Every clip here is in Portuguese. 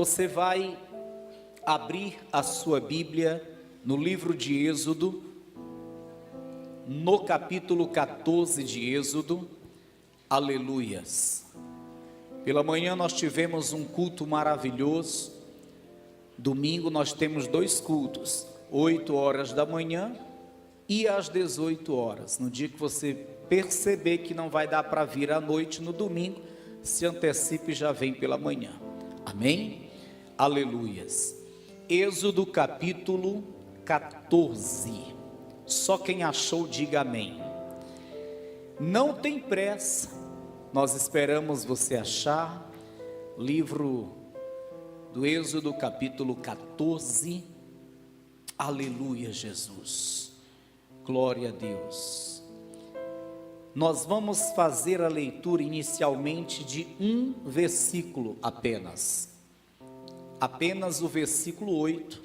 Você vai abrir a sua Bíblia no livro de Êxodo, no capítulo 14 de Êxodo. Aleluias. Pela manhã nós tivemos um culto maravilhoso. Domingo nós temos dois cultos, 8 horas da manhã e às 18 horas. No dia que você perceber que não vai dar para vir à noite no domingo, se antecipe e já vem pela manhã. Amém? Aleluias. Êxodo capítulo 14. Só quem achou diga amém. Não tem pressa, nós esperamos você achar. Livro do Êxodo capítulo 14. Aleluia, Jesus. Glória a Deus. Nós vamos fazer a leitura inicialmente de um versículo apenas o versículo 8,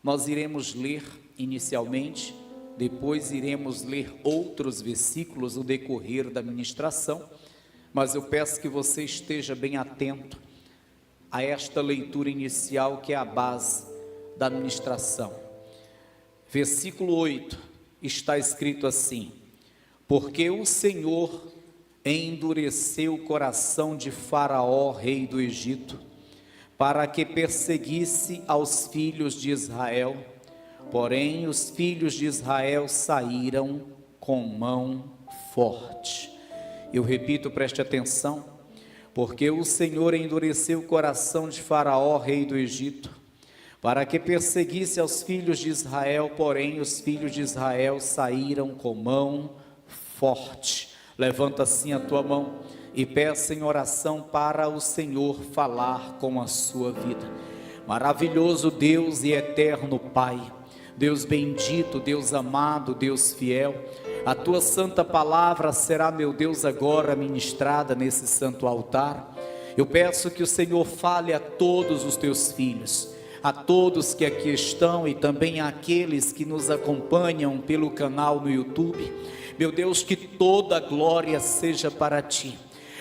nós iremos ler inicialmente, depois iremos ler outros versículos no decorrer da ministração, mas eu peço que você esteja bem atento a esta leitura inicial que é a base da ministração. Versículo 8, está escrito assim: porque o Senhor endureceu o coração de Faraó, rei do Egito, para que perseguisse aos filhos de Israel, porém os filhos de Israel saíram com mão forte. Eu repito, preste atenção: porque o Senhor endureceu o coração de Faraó, rei do Egito, para que perseguisse aos filhos de Israel, porém os filhos de Israel saíram com mão forte. Levanta assim a tua mão e peça em oração para o Senhor falar com a sua vida. Maravilhoso Deus e eterno Pai, Deus bendito, Deus amado, Deus fiel, a tua santa palavra será, meu Deus, agora ministrada nesse santo altar. Eu peço que o Senhor fale a todos os teus filhos, a todos que aqui estão e também àqueles que nos acompanham pelo canal no YouTube. Meu Deus, que toda a glória seja para ti,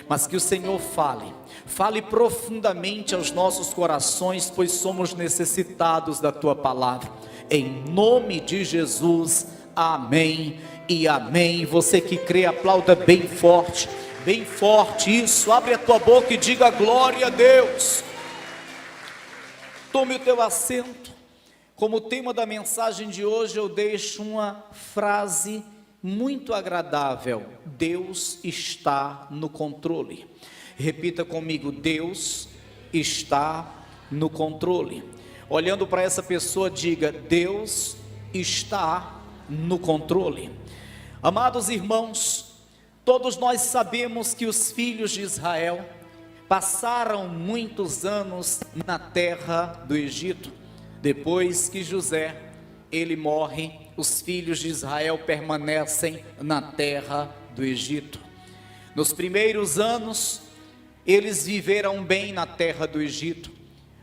mas que o Senhor fale profundamente aos nossos corações, pois somos necessitados da tua palavra. Em nome de Jesus, amém e amém. Você que crê, aplauda bem forte, isso. Abre a tua boca e diga glória a Deus. Tome o teu assento. Como tema da mensagem de hoje, eu deixo uma frase muito agradável: Deus está no controle. Repita comigo: Deus está no controle. Olhando para essa pessoa, diga: Deus está no controle. Amados irmãos, todos nós sabemos que os filhos de Israel passaram muitos anos na terra do Egito. Depois que José, ele morre, os filhos de Israel permanecem na terra do Egito. Nos primeiros anos, eles viveram bem na terra do Egito,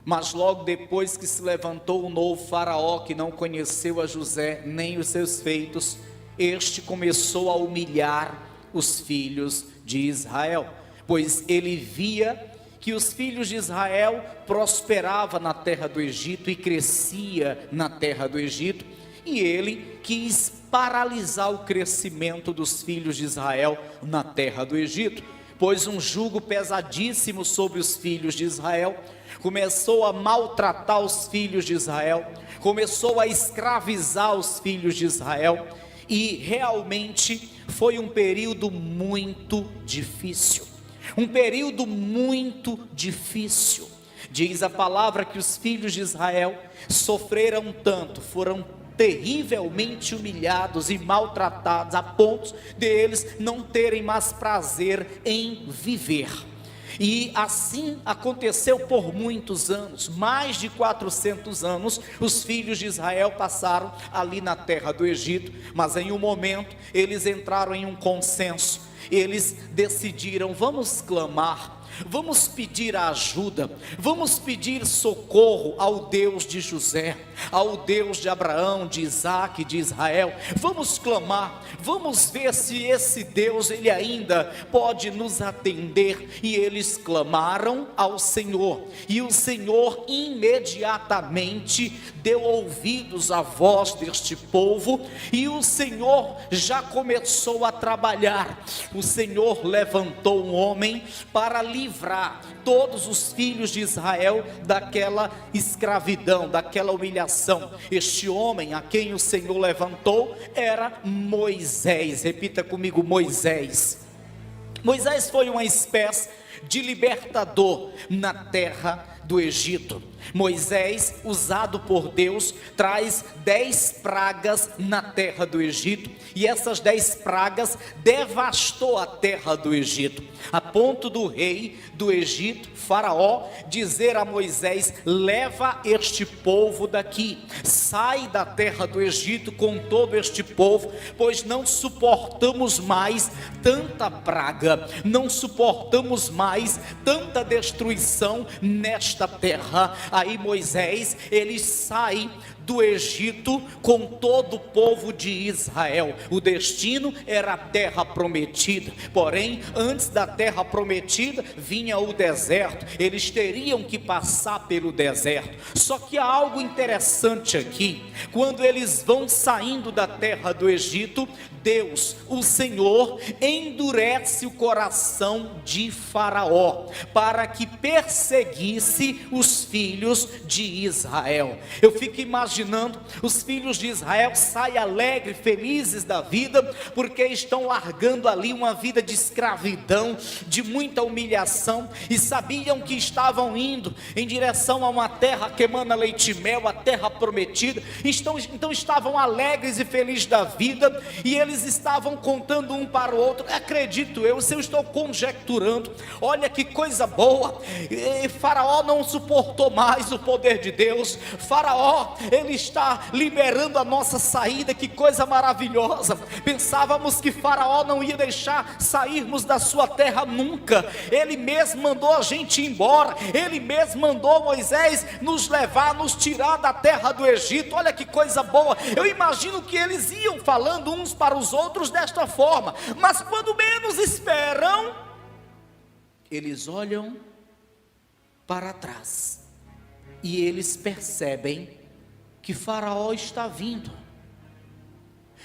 mas logo depois que se levantou um novo faraó que não conheceu a José nem os seus feitos, este começou a humilhar os filhos de Israel, pois ele via que os filhos de Israel prosperavam na terra do Egito e crescia na terra do Egito, e ele quis paralisar o crescimento dos filhos de Israel na terra do Egito, pois um jugo pesadíssimo sobre os filhos de Israel, começou a maltratar os filhos de Israel, começou a escravizar os filhos de Israel, e realmente foi um período muito difícil, diz a palavra que os filhos de Israel sofreram tanto, foram terrivelmente humilhados e maltratados, a ponto de eles não terem mais prazer em viver. E assim aconteceu por muitos anos, mais de 400 anos, os filhos de Israel passaram ali na terra do Egito, mas em um momento eles entraram em um consenso, eles decidiram: vamos clamar, vamos pedir a ajuda, vamos pedir socorro ao Deus de José, ao Deus de Abraão, de Isaac, de Israel. Vamos clamar, vamos ver se esse Deus, ele ainda pode nos atender. E eles clamaram ao Senhor, e o Senhor imediatamente deu ouvidos à voz deste povo, e o Senhor já começou a trabalhar. O Senhor levantou um homem para livrar todos os filhos de Israel daquela escravidão, daquela humilhação. Este homem a quem o Senhor levantou era Moisés. Repita comigo: Moisés. Moisés foi uma espécie de libertador na terra do Egito. Moisés, usado por Deus, traz 10 pragas na terra do Egito, e essas 10 pragas devastou a terra do Egito, a ponto do rei do Egito, Faraó, dizer a Moisés: leva este povo daqui, sai da terra do Egito com todo este povo, pois não suportamos mais tanta praga, não suportamos mais tanta destruição nesta terra. Aí Moisés, ele sai do Egito com todo o povo de Israel. O destino era a terra prometida, porém antes da terra prometida vinha o deserto. Eles teriam que passar pelo deserto. Só que há algo interessante aqui: quando eles vão saindo da terra do Egito, Deus, o Senhor, endurece o coração de Faraó para que perseguisse os filhos de Israel. Eu fico imaginando, os filhos de Israel saem alegres, felizes da vida, porque estão largando ali uma vida de escravidão, de muita humilhação, e sabiam que estavam indo em direção a uma terra que emana leite e mel, a terra prometida. Então estavam alegres e felizes da vida, e eles estavam contando um para o outro. Acredito eu, se eu estou conjecturando, olha que coisa boa, Faraó não suportou mais o poder de Deus. Faraó, ele está liberando a nossa saída. Que coisa maravilhosa. Pensávamos que Faraó não ia deixar sairmos da sua terra nunca. Ele mesmo mandou a gente ir embora, ele mesmo mandou Moisés nos levar, nos tirar da terra do Egito. Olha que coisa boa. Eu imagino que eles iam falando uns para os outros desta forma, mas quando menos esperam, eles olham para trás e eles percebem que Faraó está vindo,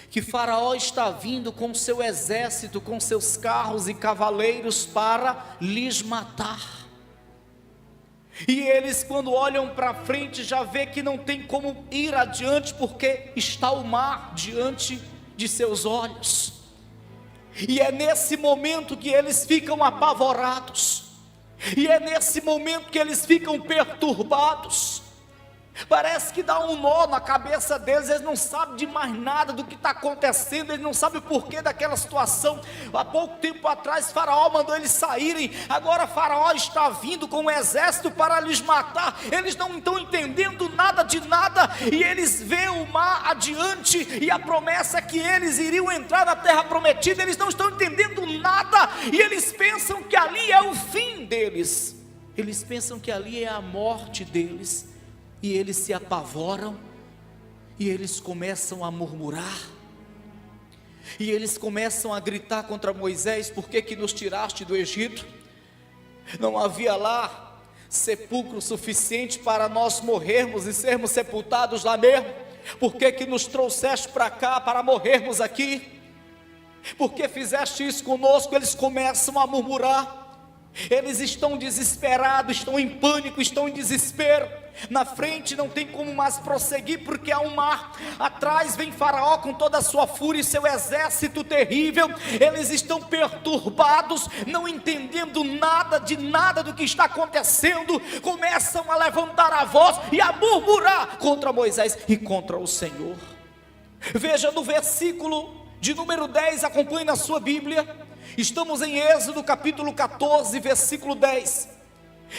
que Faraó está vindo com seu exército, com seus carros e cavaleiros para lhes matar. E eles, quando olham para frente, já vê que não tem como ir adiante, porque está o mar diante de seus olhos. E é nesse momento que eles ficam apavorados, e é nesse momento que eles ficam perturbados. Parece que dá um nó na cabeça deles. Eles não sabem de mais nada do que está acontecendo, eles não sabem o porquê daquela situação. Há pouco tempo atrás Faraó mandou eles saírem, agora Faraó está vindo com um exército para lhes matar. Eles não estão entendendo nada de nada, e eles veem o mar adiante e a promessa que eles iriam entrar na terra prometida. Eles não estão entendendo nada, e eles pensam que ali é o fim deles, eles pensam que ali é a morte deles. E eles se apavoram, e eles começam a murmurar, e eles começam a gritar contra Moisés: por que nos tiraste do Egito? Não havia lá sepulcro suficiente para nós morrermos e sermos sepultados lá mesmo? Por que nos trouxeste para cá para morrermos aqui? Por que fizeste isso conosco? Eles começam a murmurar, eles estão desesperados, estão em pânico, estão em desespero. Na frente não tem como mais prosseguir, porque há um mar. Atrás vem Faraó com toda a sua fúria e seu exército terrível. Eles estão perturbados, não entendendo nada do que está acontecendo. Começam a levantar a voz e a murmurar contra Moisés e contra o Senhor. Veja no versículo de número 10, acompanhe na sua Bíblia. Estamos em Êxodo capítulo 14, versículo 10.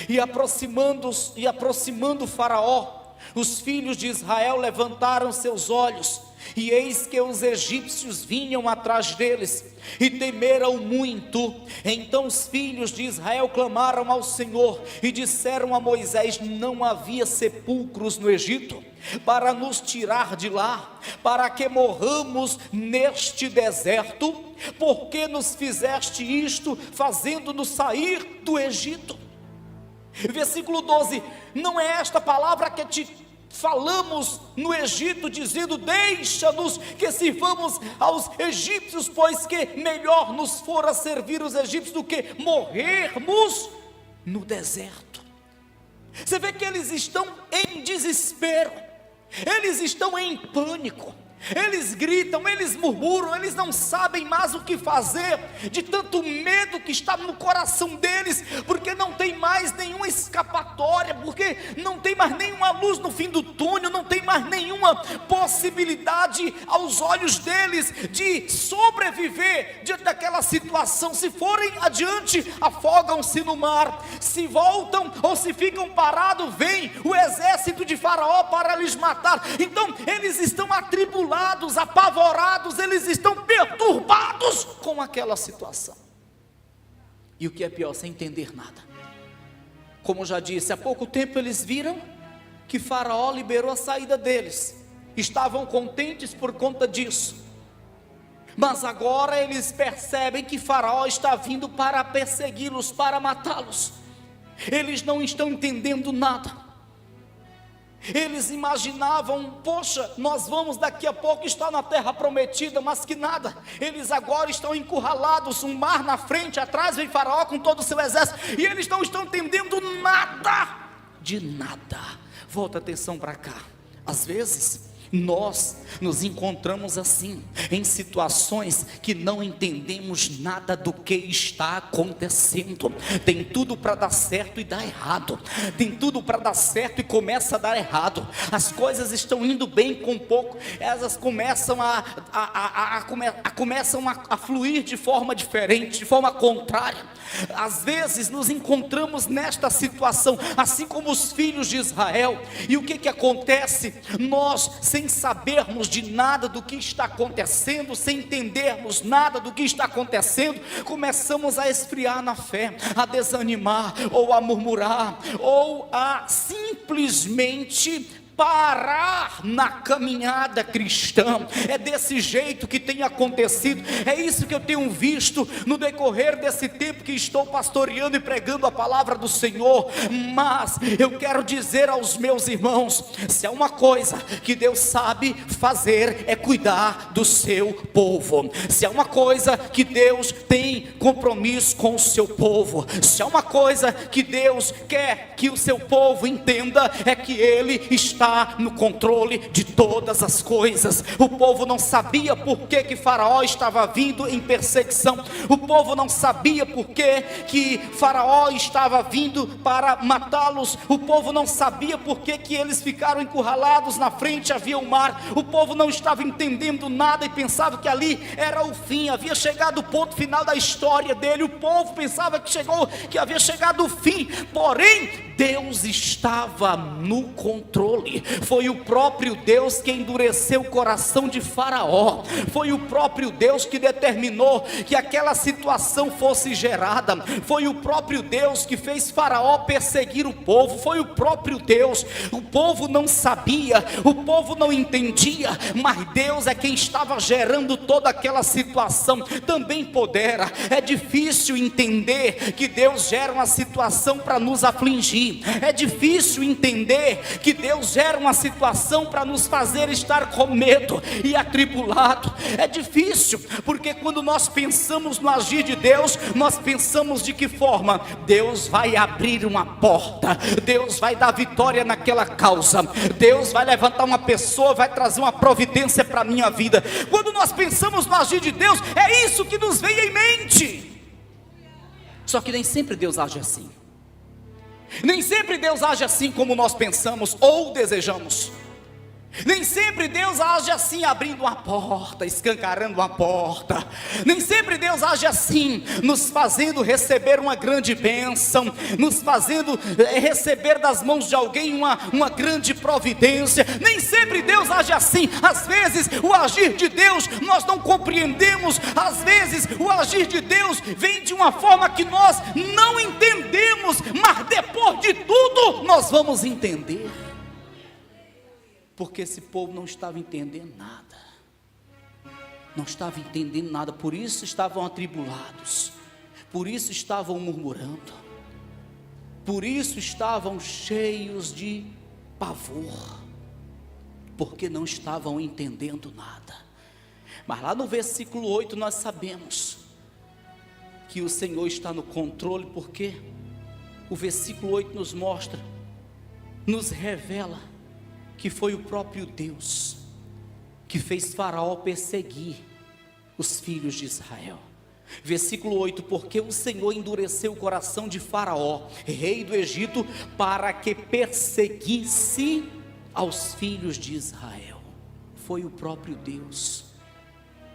E aproximando Faraó, os filhos de Israel levantaram seus olhos, e eis que os egípcios vinham atrás deles, e temeram muito. Então os filhos de Israel clamaram ao Senhor, e disseram a Moisés: não havia sepulcros no Egito, para nos tirar de lá, para que morramos neste deserto? Por que nos fizeste isto, fazendo-nos sair do Egito? Versículo 12, não é esta palavra que te falamos no Egito, dizendo: deixa-nos que sirvamos aos egípcios, pois que melhor nos fora servir os egípcios do que morrermos no deserto. Você vê que eles estão em desespero, eles estão em pânico, eles gritam, eles murmuram, eles não sabem mais o que fazer, de tanto medo que está no coração deles, porque não tem mais nenhuma escapatória, porque não tem mais nenhuma luz no fim do túnel, não tem mais nenhuma possibilidade aos olhos deles de sobreviver diante daquela situação. Se forem adiante, afogam-se no mar; se voltam ou se ficam parados, vem o exército de Faraó para lhes matar. Então eles estão atribulados, apavorados, eles estão perturbados com aquela situação. E o que é pior, sem entender nada. Como já disse, há pouco tempo eles viram que Faraó liberou a saída deles, estavam contentes por conta disso, mas agora eles percebem que Faraó está vindo para persegui-los, para matá-los. Eles não estão entendendo nada. Eles imaginavam: poxa, nós vamos daqui a pouco estar na terra prometida, mas que nada. Eles agora estão encurralados, um mar na frente, atrás vem Faraó com todo o seu exército, e eles não estão entendendo nada, de nada. Volta a atenção para cá. Às vezes nós nos encontramos assim, em situações que não entendemos nada do que está acontecendo. Tem tudo para dar certo e dá errado, tem tudo para dar certo e começa a dar errado. As coisas estão indo bem com pouco, elas começam a fluir de forma diferente, de forma contrária. Às vezes nos encontramos nesta situação, assim como os filhos de Israel. E o que acontece? Nós, sem sabermos de nada do que está acontecendo, sem entendermos nada do que está acontecendo, começamos a esfriar na fé, a desanimar, ou a murmurar, ou a simplesmente parar na caminhada cristã. É desse jeito que tem acontecido, é isso que eu tenho visto no decorrer desse tempo que estou pastoreando e pregando a palavra do Senhor. Mas eu quero dizer aos meus irmãos, se há uma coisa que Deus sabe fazer, é cuidar do seu povo. Se há uma coisa que Deus tem compromisso com o seu povo, se há uma coisa que Deus quer que o seu povo entenda, é que Ele está no controle de todas as coisas. O povo não sabia por que Faraó estava vindo em perseguição, o povo não sabia por que Faraó estava vindo para matá-los, o povo não sabia por que eles ficaram encurralados. Na frente havia o mar, o povo não estava entendendo nada e pensava que ali era o fim, havia chegado o ponto final da história dele. O povo pensava que havia chegado o fim, porém Deus estava no controle. Foi o próprio Deus que endureceu o coração de Faraó, foi o próprio Deus que determinou que aquela situação fosse gerada, foi o próprio Deus que fez Faraó perseguir o povo, foi o próprio Deus. O povo não sabia, o povo não entendia, mas Deus é quem estava gerando toda aquela situação. Também pudera, é difícil entender que Deus gera uma situação para nos afligir, é difícil entender que Deus gera uma situação para nos fazer estar com medo e atribulado. É difícil, porque quando nós pensamos no agir de Deus, nós pensamos de que forma? Deus vai abrir uma porta, Deus vai dar vitória naquela causa, Deus vai levantar uma pessoa, vai trazer uma providência para a minha vida. Quando nós pensamos no agir de Deus, é isso que nos vem em mente. Só que nem sempre Deus age assim. Nem sempre Deus age assim como nós pensamos ou desejamos. Nem sempre Deus age assim, abrindo uma porta, escancarando uma porta. Nem sempre Deus age assim, nos fazendo receber uma grande bênção, nos fazendo receber das mãos de alguém uma grande providência. Nem sempre Deus age assim. Às vezes o agir de Deus nós não compreendemos. Às vezes o agir de Deus vem de uma forma que nós não entendemos, mas depois de tudo nós vamos entender. Porque esse povo não estava entendendo nada, não estava entendendo nada, por isso estavam atribulados, por isso estavam murmurando, por isso estavam cheios de pavor, porque não estavam entendendo nada. Mas lá no versículo 8 nós sabemos que o Senhor está no controle, porque o versículo 8 nos mostra, nos revela que foi o próprio Deus que fez Faraó perseguir os filhos de Israel. Versículo 8: porque o Senhor endureceu o coração de Faraó, rei do Egito, para que perseguisse aos filhos de Israel. Foi o próprio Deus,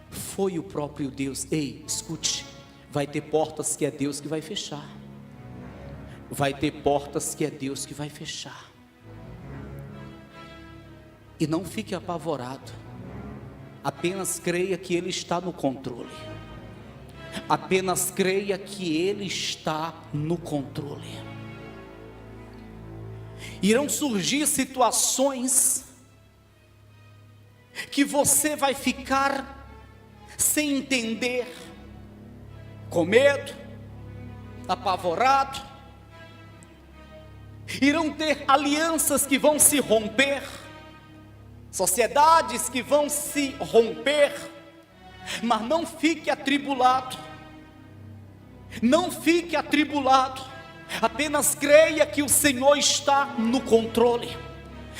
foi o próprio Deus. Ei, escute, vai ter portas que é Deus que vai fechar, vai ter portas que é Deus que vai fechar. E não fique apavorado, apenas creia que Ele está no controle, apenas creia que Ele está no controle. Irão surgir situações que você vai ficar sem entender, com medo, apavorado. Irão ter alianças que vão se romper, sociedades que vão se romper, mas não fique atribulado, não fique atribulado, apenas creia que o Senhor está no controle.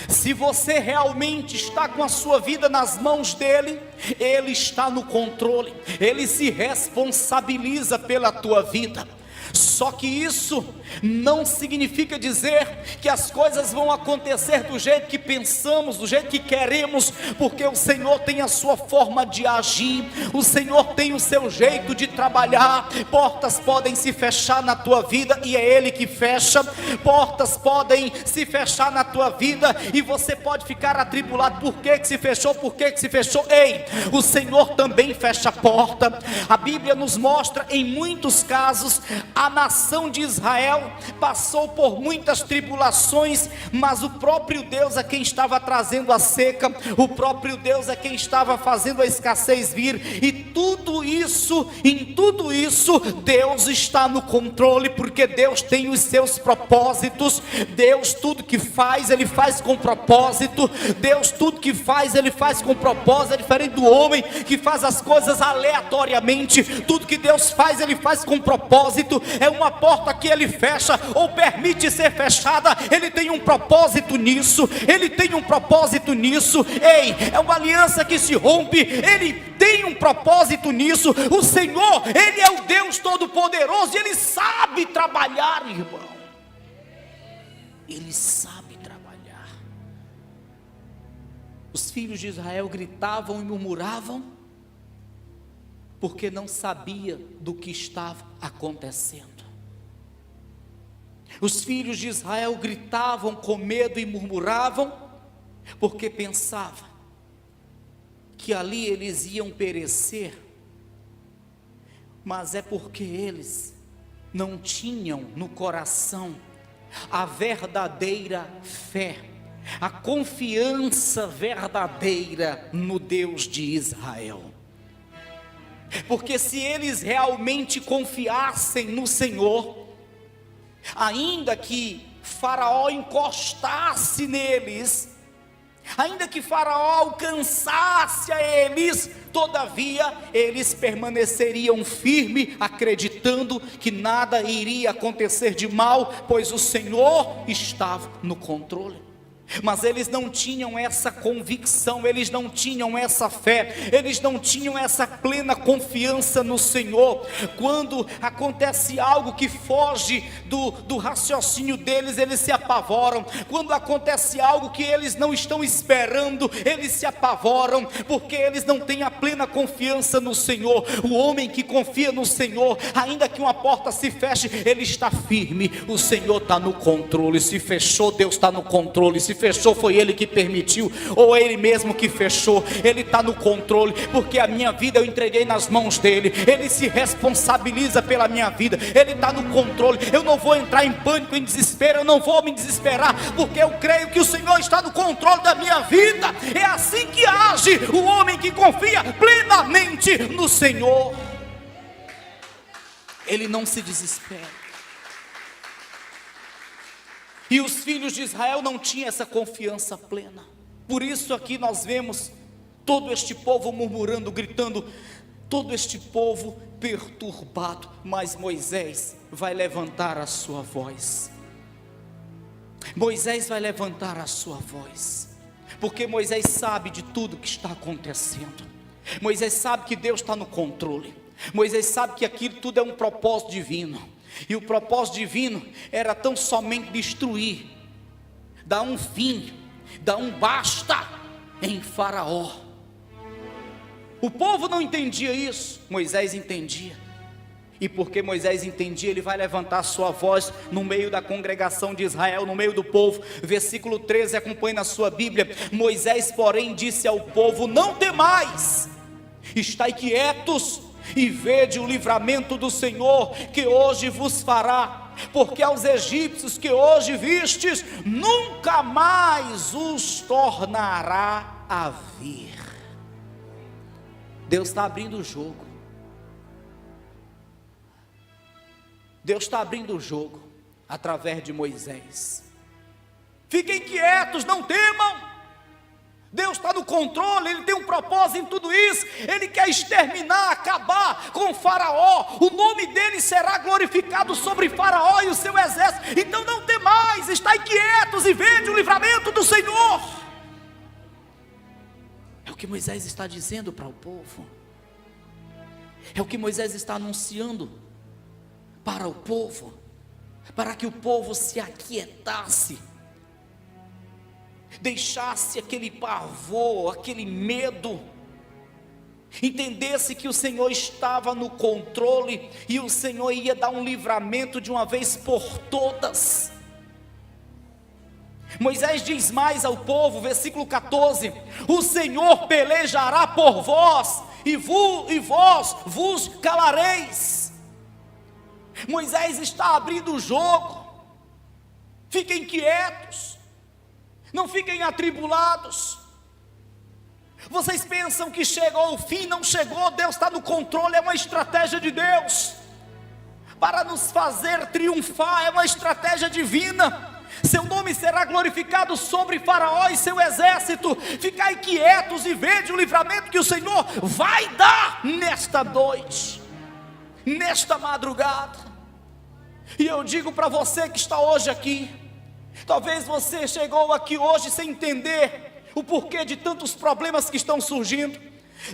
Se você realmente está com a sua vida nas mãos dEle, Ele está no controle, Ele se responsabiliza pela tua vida. Só que isso não significa dizer que as coisas vão acontecer do jeito que pensamos, do jeito que queremos, porque o Senhor tem a sua forma de agir, o Senhor tem o seu jeito de trabalhar. Portas podem se fechar na tua vida e é Ele que fecha, portas podem se fechar na tua vida e você pode ficar atribulado, por que se fechou, por que se fechou? Ei, o Senhor também fecha a porta. A Bíblia nos mostra em muitos casos, a nação de Israel passou por muitas tribulações, mas o próprio Deus é quem estava trazendo a seca, o próprio Deus é quem estava fazendo a escassez vir, e tudo isso, em tudo isso, Deus está no controle, porque Deus tem os seus propósitos. Deus tudo que faz, Ele faz com propósito. Deus tudo que faz, Ele faz com propósito. É diferente do homem que faz as coisas aleatoriamente. Tudo que Deus faz, Ele faz com propósito. É uma porta que Ele fecha ou permite ser fechada, Ele tem um propósito nisso, Ele tem um propósito nisso. Ei, é uma aliança que se rompe, Ele tem um propósito nisso. O Senhor, Ele é o Deus Todo-Poderoso, e Ele sabe trabalhar, irmão, Ele sabe trabalhar. Os filhos de Israel gritavam e murmuravam, porque não sabia do que estava acontecendo. Os filhos de Israel gritavam com medo e murmuravam, porque pensavam que ali eles iam perecer, mas é porque eles não tinham no coração a verdadeira fé, a confiança verdadeira no Deus de Israel. Porque se eles realmente confiassem no Senhor, ainda que Faraó encostasse neles, ainda que Faraó alcançasse a eles, todavia eles permaneceriam firmes, acreditando que nada iria acontecer de mal, pois o Senhor estava no controle. Mas eles não tinham essa convicção, eles não tinham essa fé, eles não tinham essa plena confiança no Senhor. Quando acontece algo que foge do raciocínio deles, eles se apavoram. Quando acontece algo que eles não estão esperando, eles se apavoram, porque eles não têm a plena confiança no Senhor. O homem que confia no Senhor, ainda que uma porta se feche, ele está firme. O Senhor está no controle. Se fechou, Deus está no controle. Se fechou, foi Ele que permitiu, ou Ele mesmo que fechou. Ele está no controle, porque a minha vida eu entreguei nas mãos dEle. Ele se responsabiliza pela minha vida, Ele está no controle. Eu não vou entrar em pânico, em desespero, eu não vou me desesperar, porque eu creio que o Senhor está no controle da minha vida. É assim que age o homem que confia plenamente no Senhor. Ele não se desespera. E os filhos de Israel não tinham essa confiança plena. Por isso aqui nós vemos todo este povo murmurando, gritando, todo este povo perturbado. Mas Moisés vai levantar a sua voz. Moisés vai levantar a sua voz, porque Moisés sabe de tudo que está acontecendo. Moisés sabe que Deus está no controle. Moisés sabe que aquilo tudo é um propósito divino. E o propósito divino era tão somente destruir, dar um fim, dar um basta em Faraó. O povo não entendia isso, Moisés entendia. E porque Moisés entendia, ele vai levantar a sua voz no meio da congregação de Israel, no meio do povo. Versículo 13, acompanhe na sua Bíblia. Moisés, porém, disse ao povo: não temais, estai quietos e vede o livramento do Senhor que hoje vos fará, porque aos egípcios que hoje vistes, nunca mais os tornará a vir. Deus está abrindo o jogo. Deus está abrindo o jogo através de Moisés. Fiquem quietos, não temam. Deus está no controle, Ele tem um propósito em tudo isso. Ele quer exterminar, acabar com o Faraó. O nome dele será glorificado sobre Faraó e o seu exército. Então não temais, estai quietos e vede o livramento do Senhor. É o que Moisés está dizendo para o povo. É o que Moisés está anunciando para o povo, para que o povo se aquietasse, deixasse aquele pavor, aquele medo, entendesse que o Senhor estava no controle e o Senhor ia dar um livramento de uma vez por todas. Moisés diz mais ao povo, versículo 14: o Senhor pelejará por vós e vós vos calareis. Moisés está abrindo o jogo. Fiquem quietos, não fiquem atribulados. Vocês pensam que chegou o fim? Não chegou. Deus está no controle. É uma estratégia de Deus para nos fazer triunfar. É uma estratégia divina. Seu nome será glorificado sobre Faraó e seu exército. Ficai quietos e vede o livramento que o Senhor vai dar nesta noite, nesta madrugada. E eu digo para você que está hoje aqui, talvez você chegou aqui hoje sem entender o porquê de tantos problemas que estão surgindo,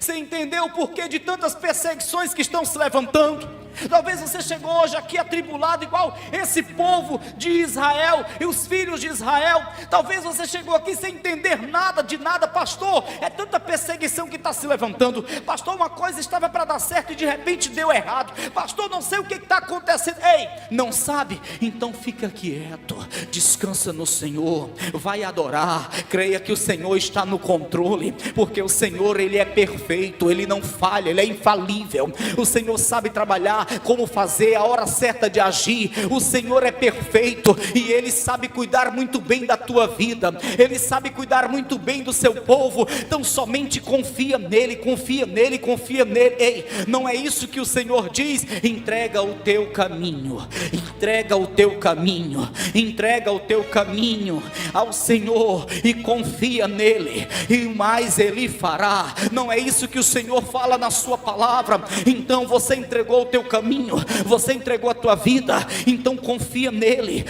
sem entender o porquê de tantas perseguições que estão se levantando. Talvez você chegou hoje aqui atribulado igual esse povo de Israel e os filhos de Israel. Talvez você chegou aqui sem entender nada de nada. Pastor, é tanta perseguição que está se levantando. Pastor, uma coisa estava para dar certo e de repente deu errado. Pastor, não sei o que está acontecendo. Ei, não sabe? Então fica quieto, descansa no Senhor, vai adorar, creia que o Senhor está no controle, porque o Senhor, Ele é perfeito, Ele não falha, Ele é infalível. O Senhor sabe trabalhar, como fazer, a hora certa de agir. O Senhor é perfeito e Ele sabe cuidar muito bem da tua vida. Ele sabe cuidar muito bem do seu povo. Então somente confia nele, confia nele, confia nele. Ei, não é isso que o Senhor diz? Entrega o teu caminho, entrega o teu caminho, entrega o teu caminho ao Senhor e confia nele, e mais Ele fará. Não é isso que o Senhor fala na sua palavra? Então você entregou o teu caminho, você entregou a tua vida, então confia nele,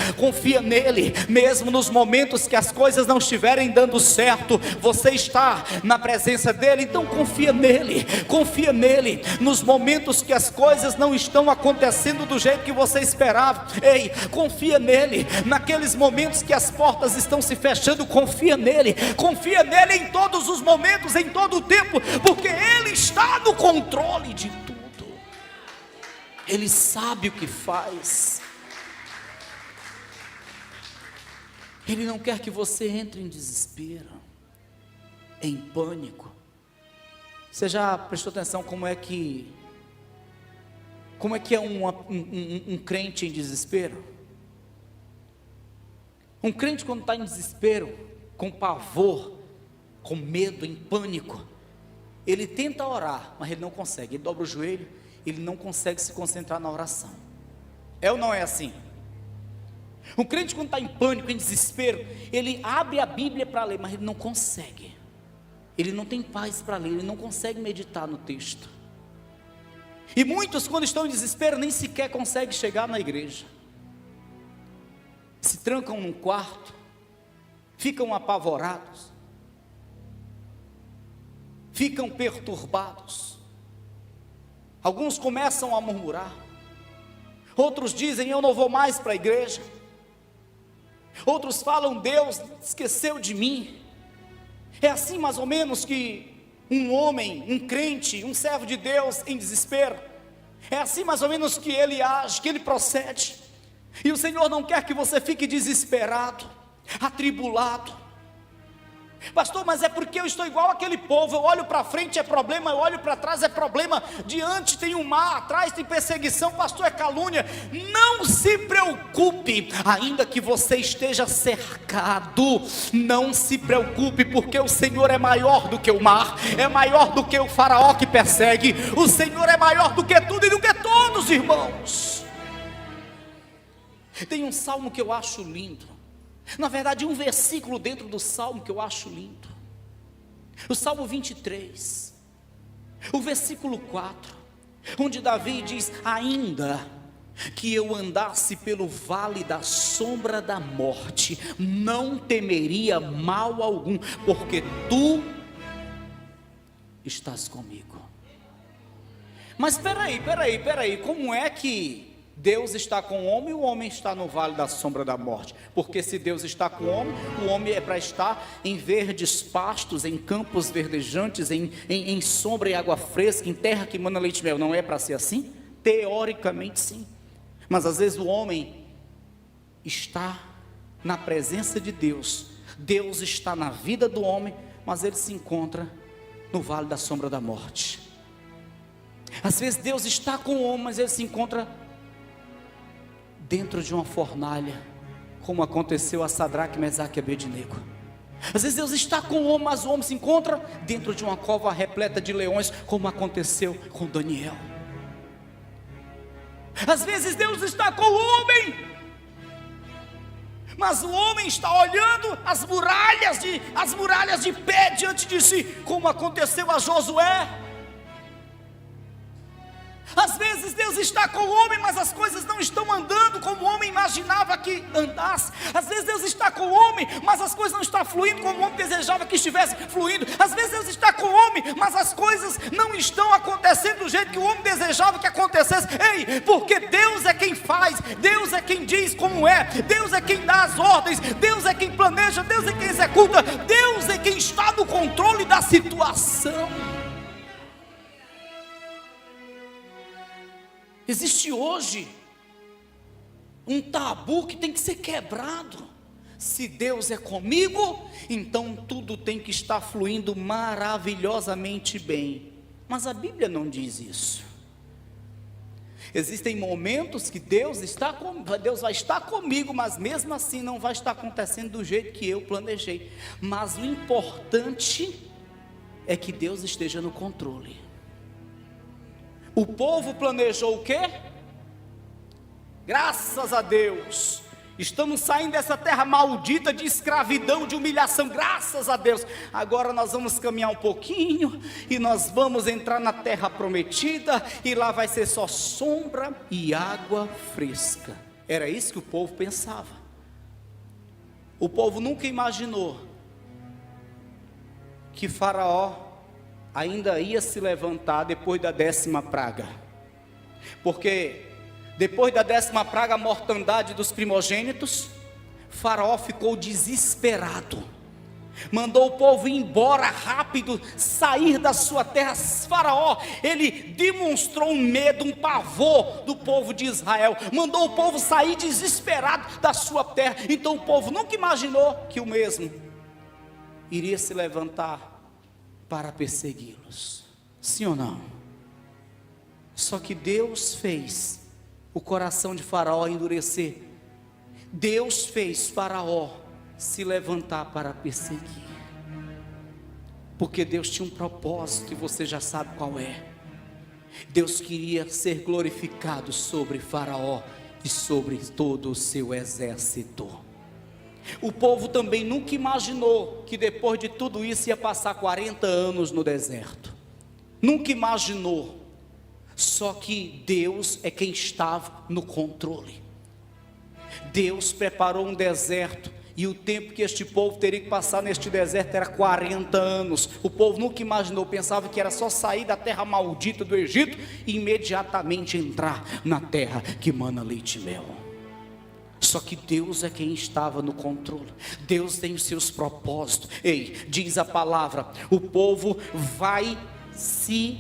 mesmo nos momentos que as coisas não estiverem dando certo, você está na presença dele, então confia nele, nos momentos que as coisas não estão acontecendo do jeito que você esperava, ei, confia nele, naqueles momentos que as portas estão se fechando, confia nele em todos os momentos, em todo o tempo, porque ele está no controle de tudo, ele sabe o que faz. Ele não quer que você entre em desespero, em pânico. Você já prestou atenção como é que é um crente em desespero? Um crente, quando está em desespero, com pavor, com medo, em pânico, ele tenta orar, mas ele não consegue. Ele dobra o joelho, ele não consegue se concentrar na oração. É ou não é assim? Um crente, quando está em pânico, em desespero, ele abre a Bíblia para ler, mas ele não consegue. Ele não tem paz para ler, ele não consegue meditar no texto. E muitos, quando estão em desespero, nem sequer conseguem chegar na igreja. Se trancam num quarto, ficam apavorados, ficam perturbados. Alguns começam a murmurar, outros dizem: eu não vou mais para a igreja. Outros falam: Deus esqueceu de mim. É assim mais ou menos que um homem, um crente, um servo de Deus em desespero, é assim mais ou menos que ele age, que ele procede. E o Senhor não quer que você fique desesperado, atribulado. Pastor, mas é porque eu estou igual aquele povo, eu olho para frente é problema, eu olho para trás é problema, diante tem um mar, atrás tem perseguição, pastor, é calúnia. Não se preocupe, ainda que você esteja cercado, não se preocupe, porque o Senhor é maior do que o mar, é maior do que o faraó que persegue, o Senhor é maior do que tudo e do que todos, irmãos. Tem um salmo que eu acho lindo, na verdade um versículo dentro do salmo que eu acho lindo, o Salmo 23, o versículo 4, onde Davi diz: ainda que eu andasse pelo vale da sombra da morte, não temeria mal algum, porque tu estás comigo. Mas peraí, como é que Deus está com o homem e o homem está no vale da sombra da morte? Porque se Deus está com o homem é para estar em verdes pastos, em campos verdejantes, em sombra e água fresca, em terra que mana leite e mel. Não é para ser assim? Teoricamente sim, mas às vezes o homem está na presença de Deus, Deus está na vida do homem, mas ele se encontra no vale da sombra da morte. Às vezes Deus está com o homem, mas ele se encontra dentro de uma fornalha, como aconteceu a Sadraque, Mesaque e Abednego. Às vezes Deus está com o homem, mas o homem se encontra dentro de uma cova repleta de leões, como aconteceu com Daniel. Às vezes Deus está com o homem, mas o homem está olhando as muralhas de pé diante de si, como aconteceu a Josué. Às vezes Deus está com o homem, mas as coisas não estão andando como o homem imaginava que andasse. Às vezes Deus está com o homem, mas as coisas não estão fluindo como o homem desejava que estivesse fluindo. Às vezes Deus está com o homem, mas as coisas não estão acontecendo do jeito que o homem desejava que acontecesse. Ei, porque Deus é quem faz, Deus é quem diz como é, Deus é quem dá as ordens, Deus é quem planeja, Deus é quem executa, Deus é quem está no controle da situação. Existe hoje um tabu que tem que ser quebrado. Se Deus é comigo, então tudo tem que estar fluindo maravilhosamente bem. Mas a Bíblia não diz isso. Existem momentos que Deus vai estar comigo, mas mesmo assim não vai estar acontecendo do jeito que eu planejei. Mas o importante é que Deus esteja no controle. O povo planejou o quê? Graças a Deus, Estamos saindo dessa terra maldita de escravidão, de humilhação, graças a Deus. Agora nós vamos caminhar um pouquinho e nós vamos entrar na terra prometida e lá vai ser só sombra e água fresca. Era isso que o povo pensava. O povo nunca imaginou que Faraó ainda ia se levantar depois da 10ª praga. Porque depois da 10ª praga, a mortandade dos primogênitos, Faraó ficou desesperado, mandou o povo ir embora rápido, sair da sua terra. Faraó, ele demonstrou um medo, um pavor do povo de Israel, mandou o povo sair desesperado da sua terra. Então o povo nunca imaginou que o mesmo iria se levantar para persegui-los. Sim ou não? Só que Deus fez o coração de Faraó endurecer. Deus fez Faraó se levantar para perseguir, porque Deus tinha um propósito e você já sabe qual é. Deus queria ser glorificado sobre Faraó e sobre todo o seu exército. O povo também nunca imaginou que depois de tudo isso ia passar 40 anos no deserto. Nunca imaginou. Só que Deus é quem estava no controle. Deus preparou um deserto, e o tempo que este povo teria que passar neste deserto era 40 anos. O povo nunca imaginou, pensava que era só sair da terra maldita do Egito e imediatamente entrar na terra que mana leite e mel. Só que Deus é quem estava no controle. Deus tem os seus propósitos. Ei, diz a palavra, o povo vai se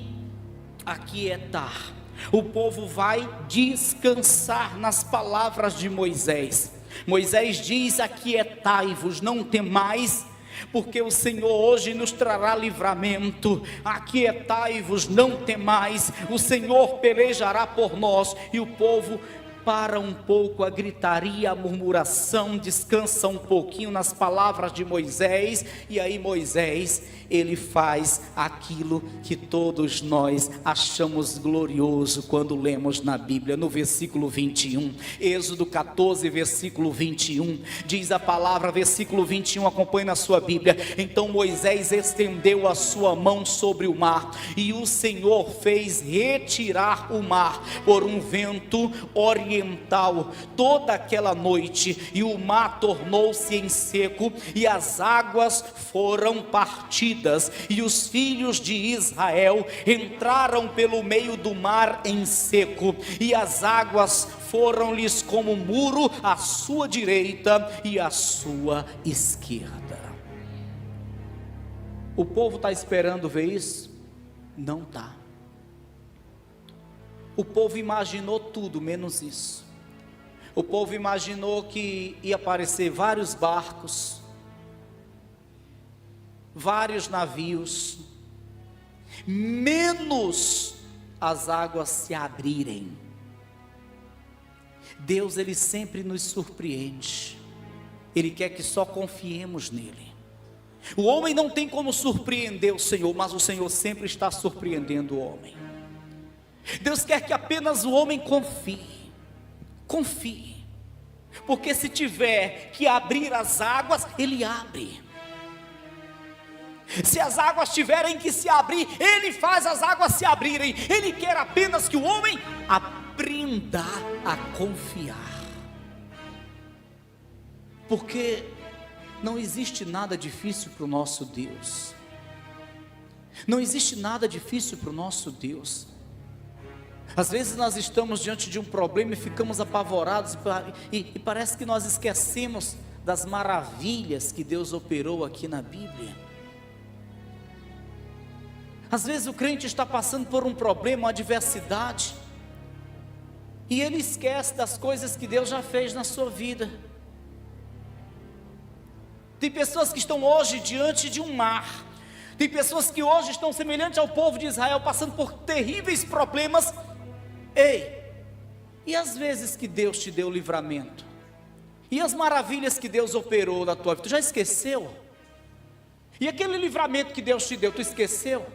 aquietar, o povo vai descansar nas palavras de Moisés. Moisés diz: aquietai-vos, não temais, porque o Senhor hoje nos trará livramento. Aquietai-vos, não temais, o Senhor pelejará por nós. E o povo para um pouco a gritaria, a murmuração, descansa um pouquinho nas palavras de Moisés. E aí Moisés, ele faz aquilo que todos nós achamos glorioso quando lemos na Bíblia, no versículo 21, Êxodo 14, versículo 21, diz a palavra, versículo 21, acompanhe na sua Bíblia. Então Moisés estendeu a sua mão sobre o mar, e o Senhor fez retirar o mar por um vento oriental toda aquela noite, e o mar tornou-se em seco, e as águas foram partidas, e os filhos de Israel entraram pelo meio do mar em seco, e as águas foram-lhes como muro à sua direita e à sua esquerda. O povo está esperando ver isso? Não está. O povo imaginou tudo menos isso. O povo imaginou que ia aparecer vários barcos, vários navios, menos as águas se abrirem. Deus, ele sempre nos surpreende. Ele quer que só confiemos nele. O homem não tem como surpreender o Senhor, mas o Senhor sempre está surpreendendo o homem. Deus quer que apenas o homem confie, porque se tiver que abrir as águas, ele abre. Se as águas tiverem que se abrir, ele faz as águas se abrirem. Ele quer apenas que o homem aprenda a confiar, porque não existe nada difícil para o nosso Deus. Não existe nada difícil para o nosso Deus. Às vezes nós estamos diante de um problema e ficamos apavorados, e parece que nós esquecemos das maravilhas que Deus operou aqui na Bíblia. Às vezes o crente está passando por um problema, uma adversidade, e ele esquece das coisas que Deus já fez na sua vida. Tem pessoas que estão hoje diante de um mar, tem pessoas que hoje estão semelhantes ao povo de Israel, passando por terríveis problemas. Ei, e as vezes que Deus te deu livramento? E as maravilhas que Deus operou na tua vida? Tu já esqueceu? E aquele livramento que Deus te deu, tu esqueceu?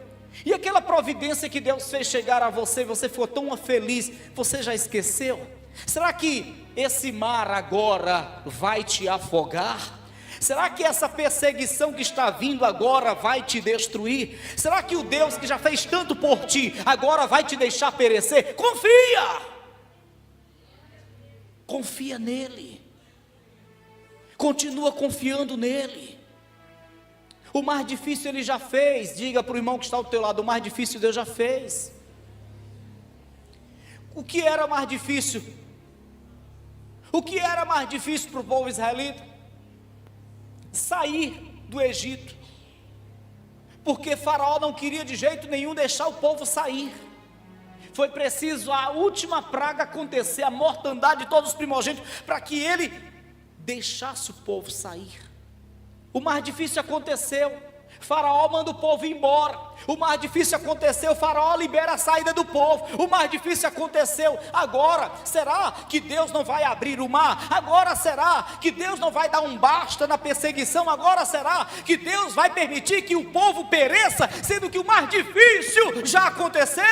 E aquela providência que Deus fez chegar a você, você ficou tão feliz, você já esqueceu? Será que esse mar agora vai te afogar? Será que essa perseguição que está vindo agora vai te destruir? Será que o Deus que já fez tanto por ti, agora vai te deixar perecer? Confia! Confia nele. Continua confiando nele. O mais difícil ele já fez. Diga para o irmão que está ao teu lado: o mais difícil Deus já fez. O que era mais difícil? O que era mais difícil para o povo israelita? Sair do Egito, porque Faraó não queria de jeito nenhum deixar o povo sair. Foi preciso a última praga acontecer, a mortandade de todos os primogênitos, para que ele deixasse o povo sair. O mais difícil aconteceu, Faraó manda o povo embora. O mais difícil aconteceu, Faraó libera a saída do povo. O mais difícil aconteceu. Agora, será que Deus não vai abrir o mar? Agora será que Deus não vai dar um basta na perseguição? Agora será que Deus vai permitir que o povo pereça, sendo que o mais difícil já aconteceu?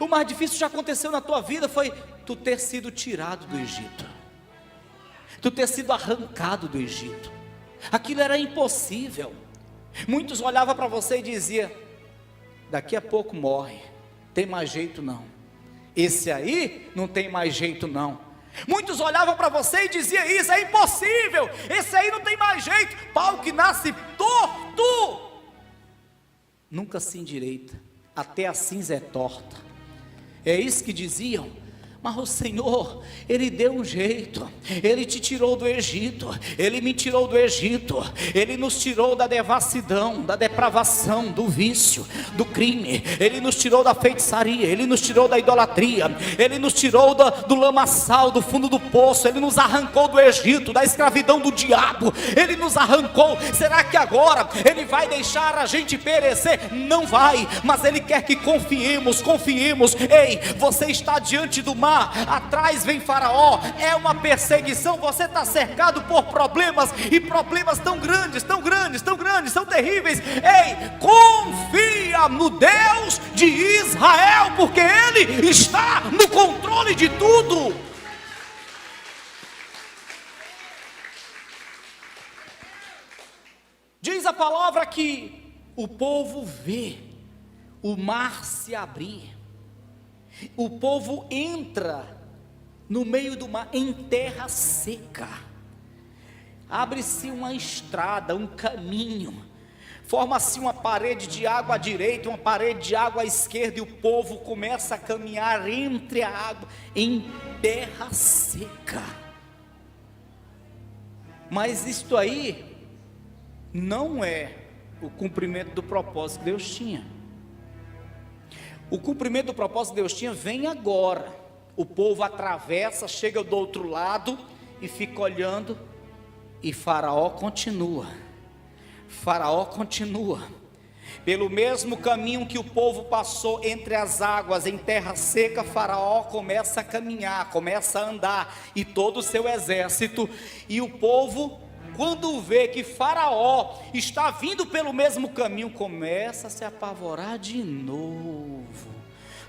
O mais difícil já aconteceu na tua vida, foi tu ter sido tirado do Egito, tu ter sido arrancado do Egito. Aquilo era impossível. Muitos olhavam para você e diziam: daqui a pouco morre, tem mais jeito não, esse aí não tem mais jeito não. Muitos olhavam para você e diziam isso: é impossível, esse aí não tem mais jeito, pau que nasce torto, nunca se endireita, até a cinza é torta. É isso que diziam. Mas o Senhor, Ele deu um jeito. Ele te tirou do Egito, Ele me tirou do Egito, Ele nos tirou da devassidão, da depravação, do vício, do crime. Ele nos tirou da feitiçaria, Ele nos tirou da idolatria, Ele nos tirou do lamaçal, do fundo do poço. Ele nos arrancou do Egito, da escravidão do diabo, Ele nos arrancou. Será que agora Ele vai deixar a gente perecer? Não vai, mas Ele quer que confiemos. Ei, você está diante do mar, atrás vem Faraó, é uma perseguição, você está cercado por problemas, e problemas tão grandes, tão terríveis. Ei, confia no Deus de Israel, porque Ele está no controle de tudo. Diz a palavra que o povo vê o mar se abrir. O povo entra no meio do mar, em terra seca. Abre-se uma estrada, um caminho, forma-se uma parede de água à direita, uma parede de água à esquerda, e o povo começa a caminhar entre a água, em terra seca. Mas isto aí não é o cumprimento do propósito que Deus tinha. O cumprimento do propósito que Deus tinha vem agora. O povo atravessa, chega do outro lado e fica olhando, e Faraó continua. Pelo mesmo caminho que o povo passou entre as águas, em terra seca, Faraó começa a caminhar, começa a andar, e todo o seu exército. E o povo, quando vê que Faraó está vindo pelo mesmo caminho, começa a se apavorar de novo.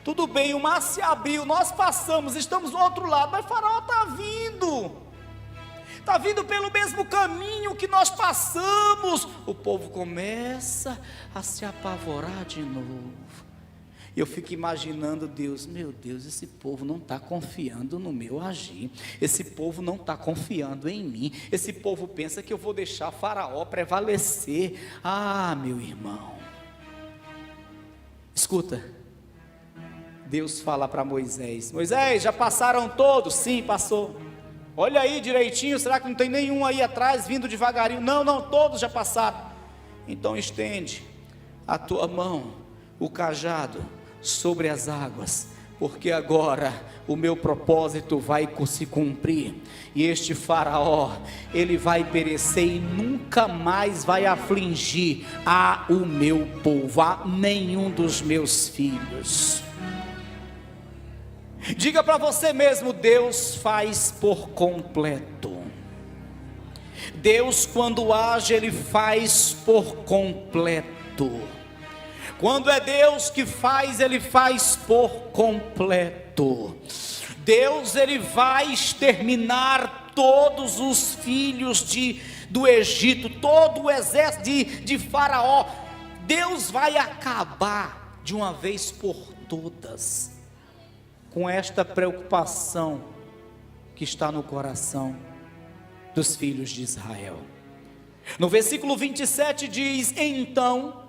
Tudo bem, o mar se abriu, nós passamos, estamos do outro lado, mas Faraó está vindo pelo mesmo caminho que nós passamos. O povo começa a se apavorar de novo. Eu fico imaginando Deus: meu Deus, esse povo não está confiando no meu agir, esse povo não está confiando em mim, esse povo pensa que eu vou deixar Faraó prevalecer. Ah, meu irmão, escuta, Deus fala para Moisés: Moisés, já passaram todos? Sim, passou. Olha aí direitinho, será que não tem nenhum aí atrás vindo devagarinho? Não, todos já passaram. Então estende a tua mão, o cajado, sobre as águas, porque agora o meu propósito vai se cumprir, e este Faraó, ele vai perecer e nunca mais vai afligir o meu povo, a nenhum dos meus filhos. Diga para você mesmo: Deus faz por completo. Deus, quando age, Ele faz por completo. Quando é Deus que faz, Ele faz por completo. Deus ele vai exterminar todos os filhos do Egito, todo o exército de Faraó. Deus vai acabar de uma vez por todas com esta preocupação que está no coração dos filhos de Israel. No versículo 27 diz: então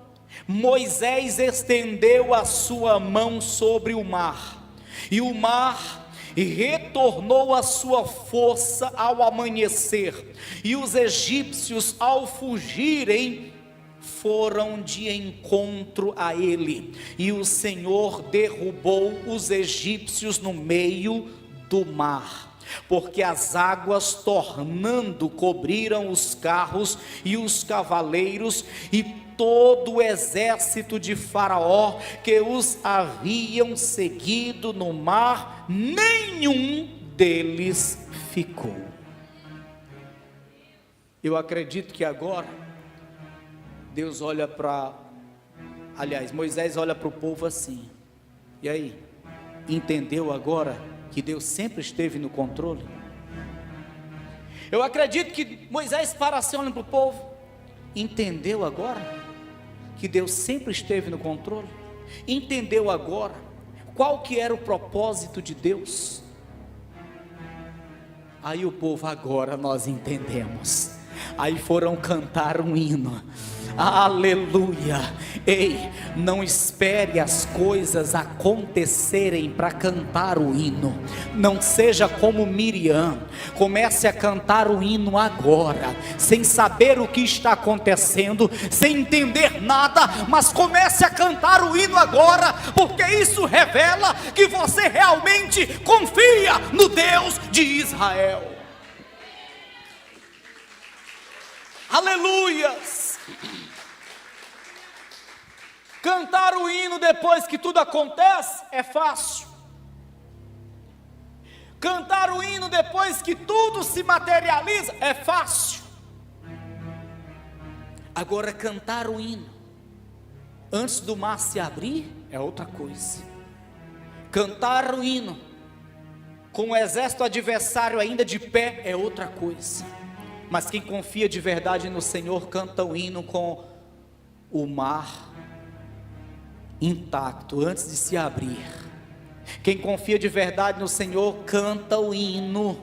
Moisés estendeu a sua mão sobre o mar, e o mar retornou a sua força ao amanhecer, e os egípcios, ao fugirem, foram de encontro a ele, e o Senhor derrubou os egípcios no meio do mar, porque as águas tornando cobriram os carros e os cavaleiros e todo o exército de Faraó que os haviam seguido no mar, nenhum deles ficou. Eu acredito que agora Deus olha Moisés olha para o povo assim: e aí, entendeu agora que Deus sempre esteve no controle? Eu acredito que Moisés para assim, olhando para o povo: entendeu agora que Deus sempre esteve no controle? Entendeu agora qual que era o propósito de Deus? Aí o povo: agora nós entendemos. Aí foram cantar um hino. Aleluia. Ei, não espere as coisas acontecerem para cantar o hino. Não seja como Miriam. Comece a cantar o hino agora, sem saber o que está acontecendo, sem entender nada, mas comece a cantar o hino agora, porque isso revela que você realmente confia no Deus de Israel. Aleluias. Cantar o hino depois que tudo acontece é fácil. Cantar o hino depois que tudo se materializa é fácil. Agora, cantar o hino antes do mar se abrir é outra coisa. Cantar o hino com o exército adversário ainda de pé é outra coisa. Mas quem confia de verdade no Senhor canta o hino com o mar intacto antes de se abrir. Quem confia de verdade no Senhor canta o hino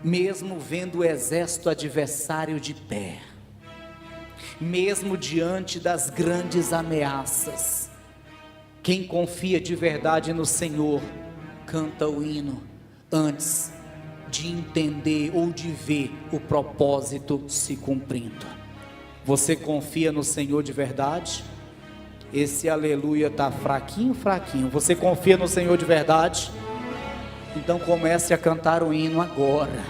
mesmo vendo o exército adversário de pé, mesmo diante das grandes ameaças. Quem confia de verdade no Senhor canta o hino antes de entender ou de ver o propósito se cumprindo. Você confia no Senhor de verdade? Esse aleluia está fraquinho. Você confia no Senhor de verdade? Então comece a cantar o hino agora.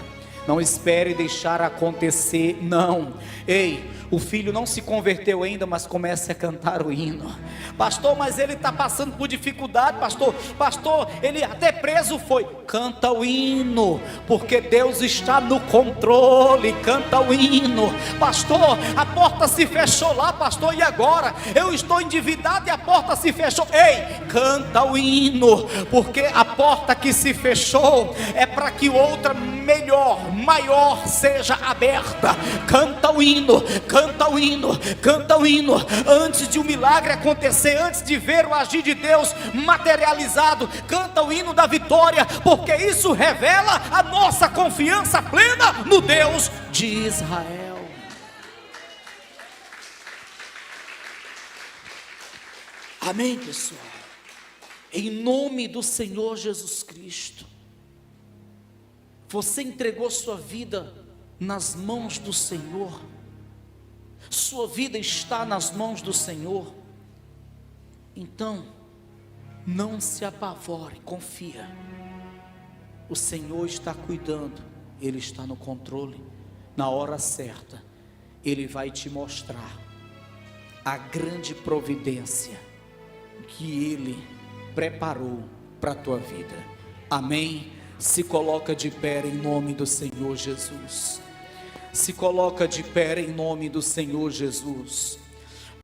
Não espere deixar acontecer, não. Ei, o filho não se converteu ainda, mas comece a cantar o hino. Pastor, mas ele está passando por dificuldade. Pastor, ele até preso foi. Canta o hino, porque Deus está no controle. Canta o hino. Pastor, a porta se fechou lá, pastor, e agora? Eu estou endividado e a porta se fechou. Ei, canta o hino, porque a porta que se fechou é para que outra melhor, maior seja aberta. Canta o hino, canta o hino, canta o hino, antes de um milagre acontecer, antes de ver o agir de Deus materializado. Canta o hino da vitória, porque isso revela a nossa confiança plena no Deus de Israel. Amém, pessoal? Em nome do Senhor Jesus Cristo, você entregou sua vida nas mãos do Senhor. Sua vida está nas mãos do Senhor. Então, não se apavore, confia. O Senhor está cuidando, Ele está no controle. Na hora certa, Ele vai te mostrar a grande providência que Ele preparou para a tua vida. Amém? Se coloca de pé em nome do Senhor Jesus. Se coloca de pé em nome do Senhor Jesus.